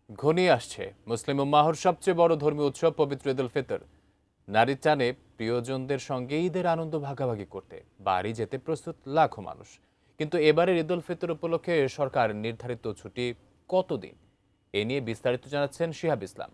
ঘনিয়ে আসছে মুসলিম উম্মাহর সবচেয়ে বড় ধর্মীয় উৎসব পবিত্র ঈদ উল ফিতর। নারীর টানে প্রিয়জনদের সঙ্গে ঈদের আনন্দ ভাগাভাগি করতে বাড়ি যেতে প্রস্তুত লাখো মানুষ। কিন্তু এবারের ঈদ উল ফিতর উপলক্ষে সরকার নির্ধারিত ছুটি কতদিন, এ নিয়ে বিস্তারিত জানাচ্ছেন শিহাব ইসলাম।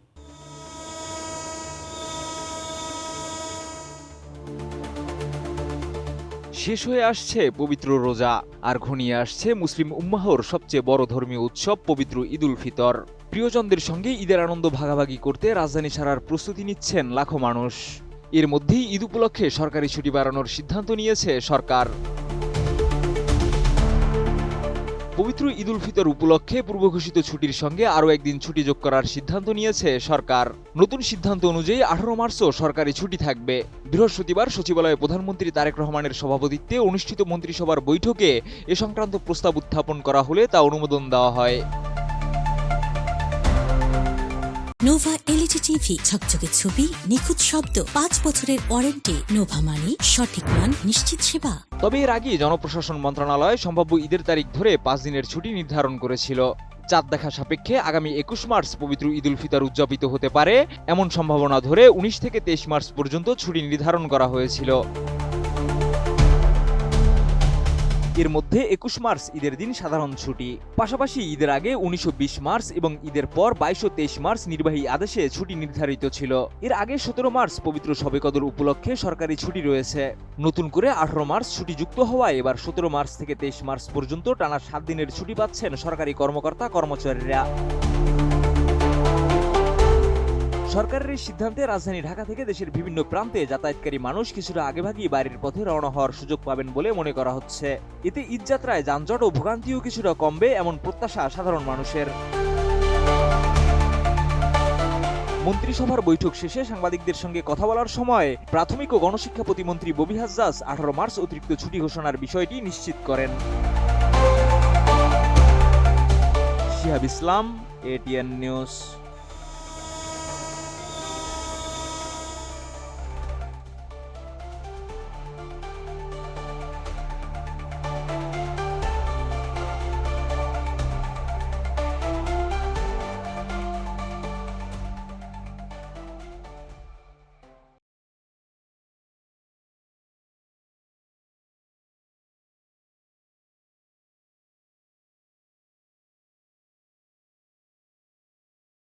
শেষ হয়ে আসছে পবিত্র রোজা, আর ঘনিয়ে আসছে মুসলিম উম্মাহর সবচেয়ে বড় ধর্মীয় উৎসব পবিত্র ঈদ উল ফিতর। প্রিয়জনদের সঙ্গে ঈদের আনন্দ ভাগাভাগি করতে রাজধানী ছাড়ার প্রস্তুতি নিচ্ছেন লাখো মানুষ। এর মধ্যেই ঈদ উপলক্ষে সরকারি ছুটি বাড়ানোর সিদ্ধান্ত নিয়েছে সরকার। পবিত্র ঈদ উল ফিতর উপলক্ষে পূর্বঘোষিত ছুটির সঙ্গে আরও একদিন ছুটি যোগ করার সিদ্ধান্ত নিয়েছে সরকার। নতুন সিদ্ধান্ত অনুযায়ী 18 মার্চও সরকারি ছুটি থাকবে। বৃহস্পতিবার সচিবালয়ে প্রধানমন্ত্রী তারেক রহমানের সভাপতিত্বে অনুষ্ঠিত মন্ত্রিসভার বৈঠকে এ সংক্রান্ত প্রস্তাব উত্থাপন করা হলে তা অনুমোদন দেওয়া হয়। নোভা এলইডি টিভি, ঝকঝকে ছবি, নিখুঁত শব্দ, 5 বছরের ওয়ারেন্টি। নোভা মানে সঠিক মান, নিশ্চিত সেবা। তবে এর আগে জনপ্রশাসন মন্ত্রণালয় সম্ভাব্য ঈদের তারিখ ধরে 5 দিনের ছুটি নির্ধারণ করেছিল। চাঁদ দেখা সাপেক্ষে আগামী 21 মার্চ পবিত্র ঈদ উল ফিতর উদযাপিত হতে পারে এমন সম্ভাবনা ধরে 19 থেকে 23 মার্চ পর্যন্ত ছুটি নির্ধারণ করা হয়েছিল। এর মধ্যে 21 মার্চ ঈদের দিন সাধারণ ছুটি, পাশাপাশি ঈদের আগে 19 ও 20 মার্চ এবং ঈদের পর 22 ও 23 মার্চ নির্বাহী আদেশে ছুটি নির্ধারিত ছিল। এর আগে 17 মার্চ পবিত্র শবে কদর উপলক্ষে সরকারি ছুটি রয়েছে। নতুন করে 18 মার্চ ছুটি যুক্ত হওয়ায় এবার 17 মার্চ থেকে 23 মার্চ পর্যন্ত টানা 7 দিনের ছুটি পাচ্ছেন সরকারি কর্মকর্তা কর্মচারীরা। সরকারের এই সিদ্ধান্তে রাজধানী ঢাকা থেকে দেশের বিভিন্ন প্রান্তে যাতায়াতকারী মানুষ কিছুটা আগেভাগেই বাড়ির পথে রওনা হওয়ার সুযোগ পাবেন বলে মনে করা হচ্ছে। এতে ঈদযাত্রায় যানজট ও ভোগান্তিও কিছুটা কমবে এমন প্রত্যাশা সাধারণ মানুষের। মন্ত্রিসভার বৈঠক শেষে সাংবাদিকদের সঙ্গে কথা বলার সময় প্রাথমিক ও গণশিক্ষা প্রতিমন্ত্রী ববি হাজ্জাজ 18 মার্চ অতিরিক্ত ছুটি ঘোষণার বিষয়টি নিশ্চিত করেন। শিহাব ইসলাম, এটিএন নিউজ।